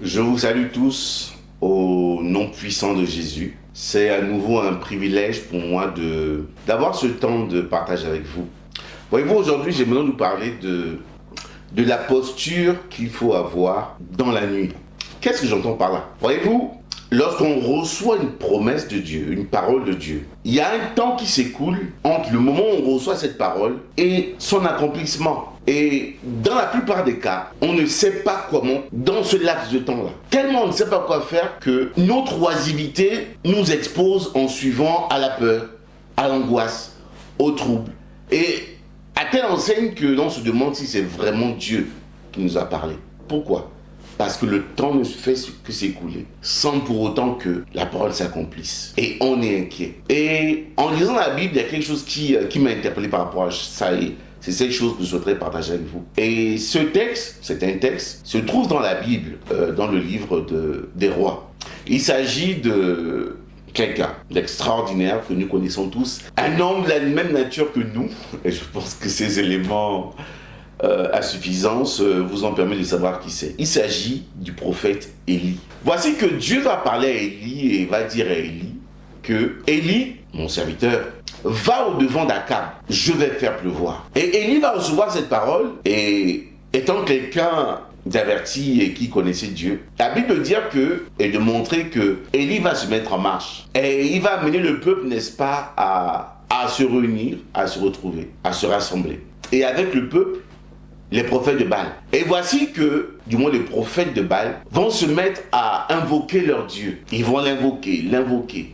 Je vous salue tous au nom puissant de Jésus. C'est à nouveau un privilège pour moi d'avoir ce temps de partage avec vous. Voyez-vous, aujourd'hui, j'aimerais nous parler de la posture qu'il faut avoir dans la nuit. Qu'est-ce que j'entends par là? Voyez-vous, lorsqu'on reçoit une promesse de Dieu, une parole de Dieu, il y a un temps qui s'écoule entre le moment où on reçoit cette parole et son accomplissement. Et dans la plupart des cas, on ne sait pas comment dans ce laps de temps-là. Tellement on ne sait pas quoi faire que notre oisivité nous expose en suivant à la peur, à l'angoisse, au trouble. Et à telle enseigne que l'on se demande si c'est vraiment Dieu qui nous a parlé. Pourquoi? Parce que le temps ne fait que s'écouler, sans pour autant que la parole s'accomplisse. Et on est inquiet. Et en lisant la Bible, il y a quelque chose qui m'a interpellé par rapport à ça. Et c'est cette chose que je souhaiterais partager avec vous. Et ce texte, c'est un texte, se trouve dans la Bible, dans le livre des rois. Il s'agit de quelqu'un d'extraordinaire que nous connaissons tous. Un homme de la même nature que nous. Et je pense que ces éléments à suffisance vous en permet de savoir qui c'est. Il s'agit du prophète Élie. Voici que Dieu va parler à Élie et va dire à Élie que Élie, mon serviteur, va au-devant d'Akab, je vais faire pleuvoir. Et Élie va recevoir cette parole et étant quelqu'un d'averti et qui connaissait Dieu, la Bible dit et de montrer que Élie va se mettre en marche. Et il va amener le peuple, n'est-ce pas, à se réunir, à se retrouver, à se rassembler. Et avec le peuple, les prophètes de Baal. Et voici que, du moins les prophètes de Baal, vont se mettre à invoquer leur Dieu. Ils vont l'invoquer.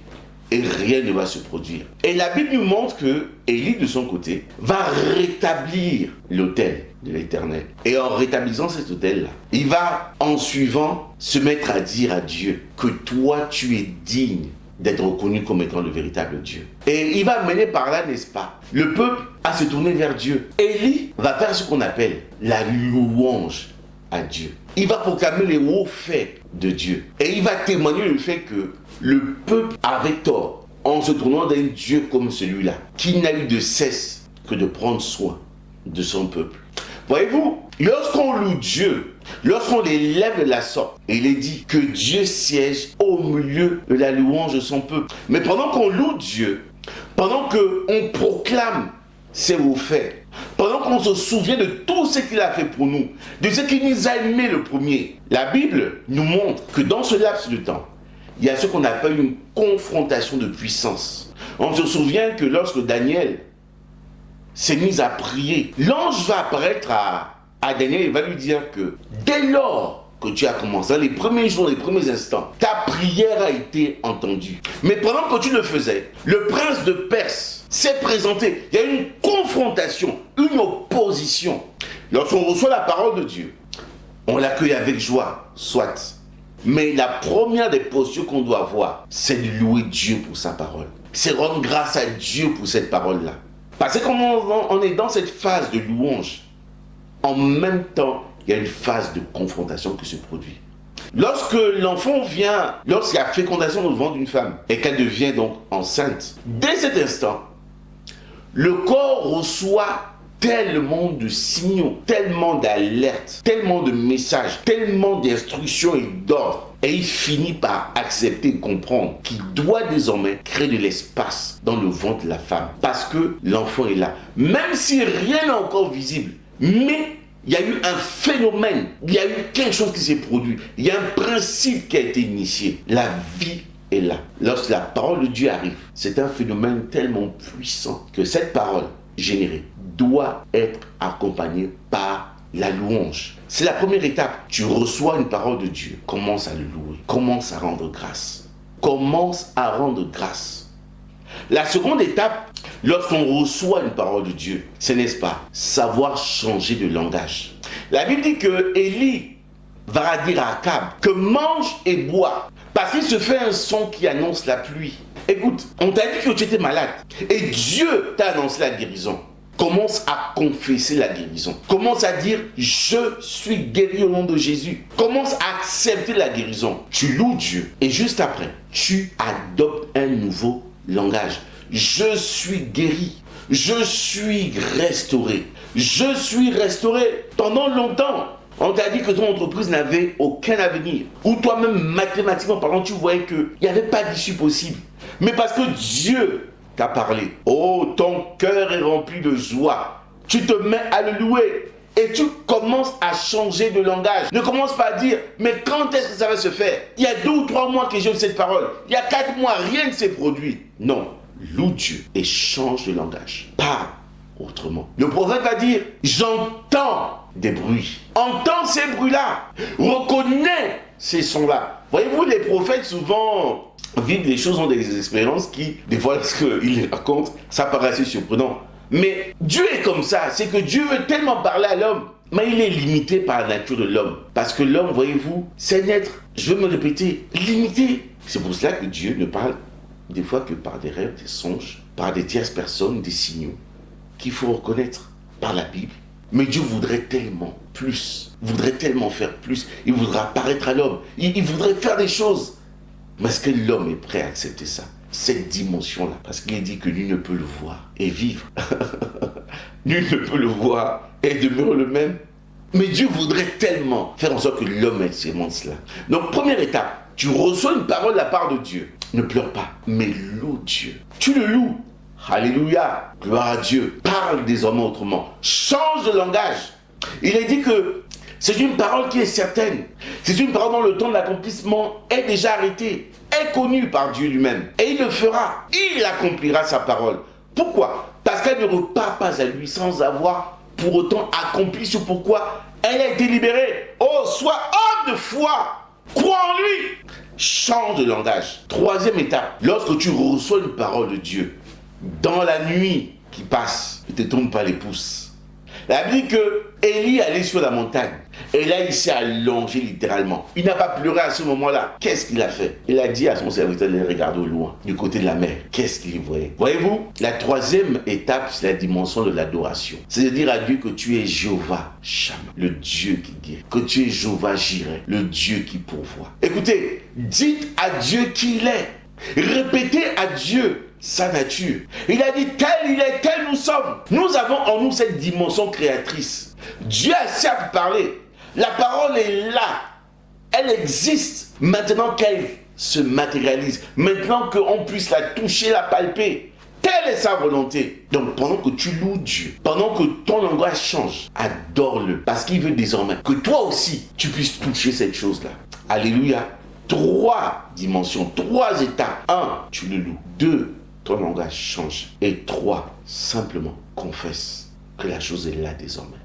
Et rien ne va se produire. Et la Bible nous montre que Élie, de son côté, va rétablir l'autel de l'Éternel. Et en rétablissant cet autel-là, il va, en suivant, se mettre à dire à Dieu que toi, tu es digne d'être reconnu comme étant le véritable Dieu. Et il va mener par là, n'est-ce pas, le peuple à se tourner vers Dieu. Élie va faire ce qu'on appelle la louange à Dieu. Il va proclamer les hauts faits de Dieu. Et il va témoigner le fait que le peuple avait tort en se tournant d'un Dieu comme celui-là, qui n'a eu de cesse que de prendre soin de son peuple. Voyez-vous, lorsqu'on loue Dieu, lorsqu'on l'élève de la sorte, il est dit que Dieu siège au milieu de la louange de son peuple. Mais pendant qu'on loue Dieu, pendant qu'on proclame ses hauts faits, pendant qu'on se souvient de tout ce qu'il a fait pour nous, de ce qu'il nous a aimé le premier, la Bible nous montre que dans ce laps de temps, il y a ce qu'on appelle une confrontation de puissance. On se souvient que lorsque Daniel s'est mis à prier, l'ange va apparaître à Daniel et va lui dire que dès lors que tu as commencé, les premiers jours, les premiers instants, ta prière a été entendue. Mais pendant que tu le faisais, le prince de Perse s'est présenté. Il y a eu une confrontation, une opposition. Lorsqu'on reçoit la parole de Dieu, on l'accueille avec joie, soit. Mais la première des postures qu'on doit avoir, c'est de louer Dieu pour sa parole. C'est rendre grâce à Dieu pour cette parole-là. Parce que quand on est dans cette phase de louange, en même temps, il y a une phase de confrontation qui se produit. Lorsque l'enfant vient, lorsqu'il y a fécondation au ventre d'une femme et qu'elle devient donc enceinte, dès cet instant, le corps reçoit tellement de signaux, tellement d'alertes, tellement de messages, tellement d'instructions et d'ordres. Et il finit par accepter et comprendre qu'il doit désormais créer de l'espace dans le ventre de la femme. Parce que l'enfant est là. Même si rien n'est encore visible. Mais il y a eu un phénomène. Il y a eu quelque chose qui s'est produit. Il y a un principe qui a été initié. La vie est là. Lorsque la parole de Dieu arrive, c'est un phénomène tellement puissant que cette parole générée doit être accompagnée par la louange. C'est la première étape. Tu reçois une parole de Dieu. Commence à le louer. Commence à rendre grâce. Commence à rendre grâce. La seconde étape, lorsqu'on reçoit une parole de Dieu, c'est, n'est-ce pas, savoir changer de langage. La Bible dit que Élie va dire à Akab que mange et bois, parce qu'il se fait un son qui annonce la pluie. Écoute, on t'a dit que tu étais malade et Dieu t'a annoncé la guérison. Commence à confesser la guérison. Commence à dire « Je suis guéri au nom de Jésus ». Commence à accepter la guérison. Tu loues Dieu. Et juste après, tu adoptes un nouveau langage. Je suis guéri. Je suis restauré. Je suis restauré. Pendant longtemps, On t'a dit que ton entreprise n'avait aucun avenir. Ou toi-même, mathématiquement parlant, tu voyais qu'il n'y avait pas d'issue possible. Mais parce que Dieu t'a parlé. Oh, ton cœur est rempli de joie. Tu te mets à le louer. Et tu commences à changer de langage. Ne commence pas à dire, mais quand est-ce que ça va se faire? Il y a 2 ou 3 mois que j'ai eu cette parole. Il y a 4 mois, rien ne s'est produit. Non, loue Dieu et change de langage. Pas autrement. Le prophète va dire, j'entends des bruits. Entends ces bruits-là. Reconnais ces sons-là. Voyez-vous, les prophètes souvent vivent des choses, ont des expériences qui, des fois, lorsqu'ils les racontent, ça paraît assez surprenant. Mais Dieu est comme ça, c'est que Dieu veut tellement parler à l'homme, mais il est limité par la nature de l'homme. Parce que l'homme, voyez-vous, c'est un être, je vais me répéter, limité. C'est pour cela que Dieu ne parle des fois que par des rêves, des songes, par des tierces personnes, des signaux, qu'il faut reconnaître par la Bible. Mais Dieu voudrait tellement plus, voudrait tellement faire plus, il voudra apparaître à l'homme, il voudrait faire des choses. Mais est-ce que l'homme est prêt à accepter ça? Cette dimension-là, parce qu'il est dit que nul ne peut le voir et vivre. Nul ne peut le voir et demeurer le même. Mais Dieu voudrait tellement faire en sorte que l'homme expérimente cela. Donc, première étape, tu reçois une parole de la part de Dieu. Ne pleure pas, mais loue Dieu. Tu le loues. Alléluia, gloire à Dieu. Parle désormais autrement. Change de langage. Il est dit que c'est une parole qui est certaine. C'est une parole dont le temps de l'accomplissement est déjà arrêté, est connu par Dieu lui-même. Et il le fera. Il accomplira sa parole. Pourquoi? Parce qu'elle ne repart pas à lui sans avoir pour autant accompli ce pourquoi elle a été libérée. Oh, sois homme de foi. Crois en lui. Change de langage. Troisième étape. Lorsque tu reçois une parole de Dieu, dans la nuit qui passe, ne te tourne pas les pouces. La Bible dit que Élie allait sur la montagne. Et là, il s'est allongé littéralement. Il n'a pas pleuré à ce moment-là. Qu'est-ce qu'il a fait? Il a dit à son serviteur de regarder au loin, du côté de la mer. Qu'est-ce qu'il voyait? Voyez-vous, la troisième étape, c'est la dimension de l'adoration. C'est de dire à Dieu que tu es Jéhovah Shammah, le Dieu qui guérit. Que tu es Jéhovah Jireh, le Dieu qui pourvoit. Écoutez, dites à Dieu qui il est. Répétez à Dieu sa nature. Il a dit tel il est, tel nous sommes. Nous avons en nous cette dimension créatrice. Dieu a certes parlé. La parole est là. Elle existe. Maintenant qu'elle se matérialise. Maintenant qu'on puisse la toucher, la palper. Telle est sa volonté. Donc pendant que tu loues Dieu, pendant que ton langage change, adore-le. Parce qu'il veut désormais que toi aussi, tu puisses toucher cette chose-là. Alléluia. 3 dimensions, 3 étapes. 1, tu le loues. 2, ton langage change. Et 3, simplement confesse que la chose est là désormais.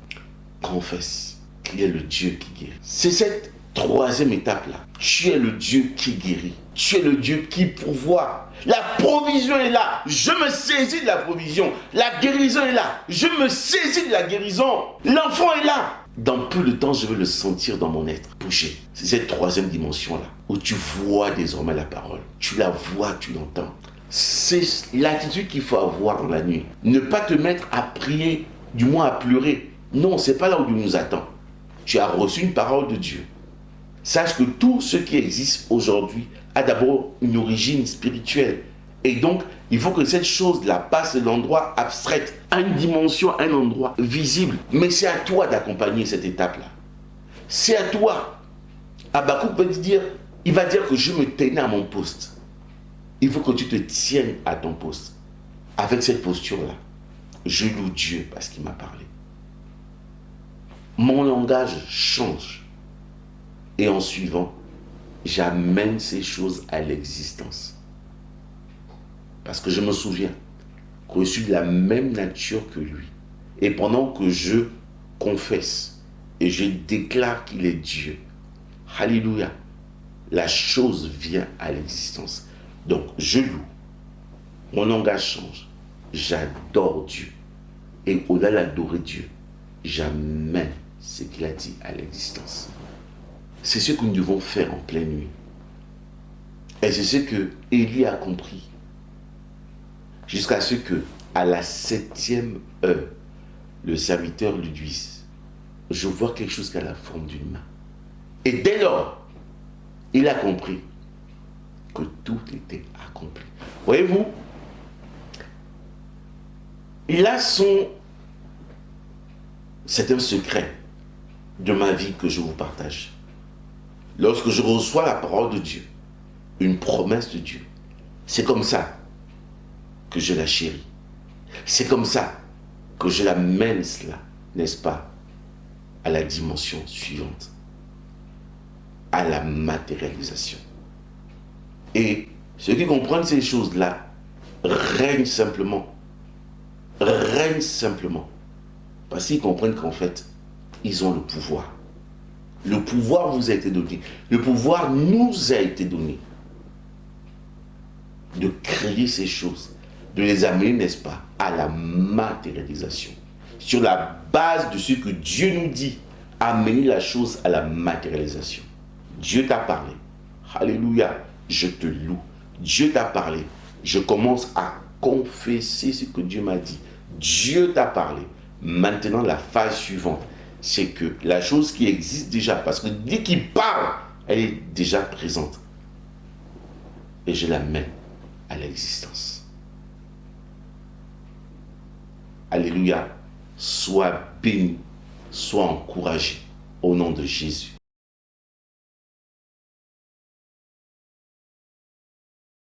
Confesse qu'il est le Dieu qui guérit. C'est cette 3e étape-là. Tu es le Dieu qui guérit. Tu es le Dieu qui pourvoit. La provision est là. Je me saisis de la provision. La guérison est là. Je me saisis de la guérison. L'enfant est là. Dans peu de temps, je vais le sentir dans mon être bouger. C'est cette 3e dimension-là où tu vois désormais la parole. Tu la vois, tu l'entends. C'est l'attitude qu'il faut avoir dans la nuit. Ne pas te mettre à prier, du moins à pleurer. Non, c'est pas là où Dieu nous attend. Tu as reçu une parole de Dieu. Sache que tout ce qui existe aujourd'hui a d'abord une origine spirituelle. Et donc, il faut que cette chose-là passe de l'endroit abstrait à une dimension, à un endroit visible. Mais c'est à toi d'accompagner cette étape-là. C'est à toi. Habakkuk peut dire, il va dire que je me tenais à mon poste. Il faut que tu te tiennes à ton poste. Avec cette posture-là, je loue Dieu parce qu'il m'a parlé. Mon langage change. Et en suivant, j'amène ces choses à l'existence. Parce que je me souviens que je suis de la même nature que lui. Et pendant que je confesse et je déclare qu'il est Dieu, alléluia, la chose vient à l'existence. Donc, je loue, mon langage change, j'adore Dieu. Et au-delà d'adorer Dieu, j'amène ce qu'il a dit à l'existence. C'est ce que nous devons faire en pleine nuit. Et c'est ce que Élie a compris. Jusqu'à ce que, à la 7e heure, le serviteur lui dise, je vois quelque chose qui a la forme d'une main. Et dès lors, il a compris que tout était accompli. Voyez-vous, c'est un secret. de ma vie que je vous partage. Lorsque je reçois la parole de Dieu, une promesse de Dieu, c'est comme ça que je la chéris. C'est comme ça que je l'amène cela, n'est-ce pas, à la dimension suivante, à la matérialisation. Et ceux qui comprennent ces choses-là règnent simplement, parce qu'ils comprennent qu'en fait, ils ont le pouvoir. Le pouvoir vous a été donné. Le pouvoir nous a été donné de créer ces choses, de les amener, n'est-ce pas, à la matérialisation. Sur la base de ce que Dieu nous dit, amener la chose à la matérialisation. Dieu t'a parlé. Alléluia, je te loue. Dieu t'a parlé. Je commence à confesser ce que Dieu m'a dit. Dieu t'a parlé. Maintenant, la phase suivante, c'est que la chose qui existe déjà, parce que dès qu'il parle, elle est déjà présente. Et je la mets à l'existence. Alléluia. Sois béni, sois encouragé au nom de Jésus.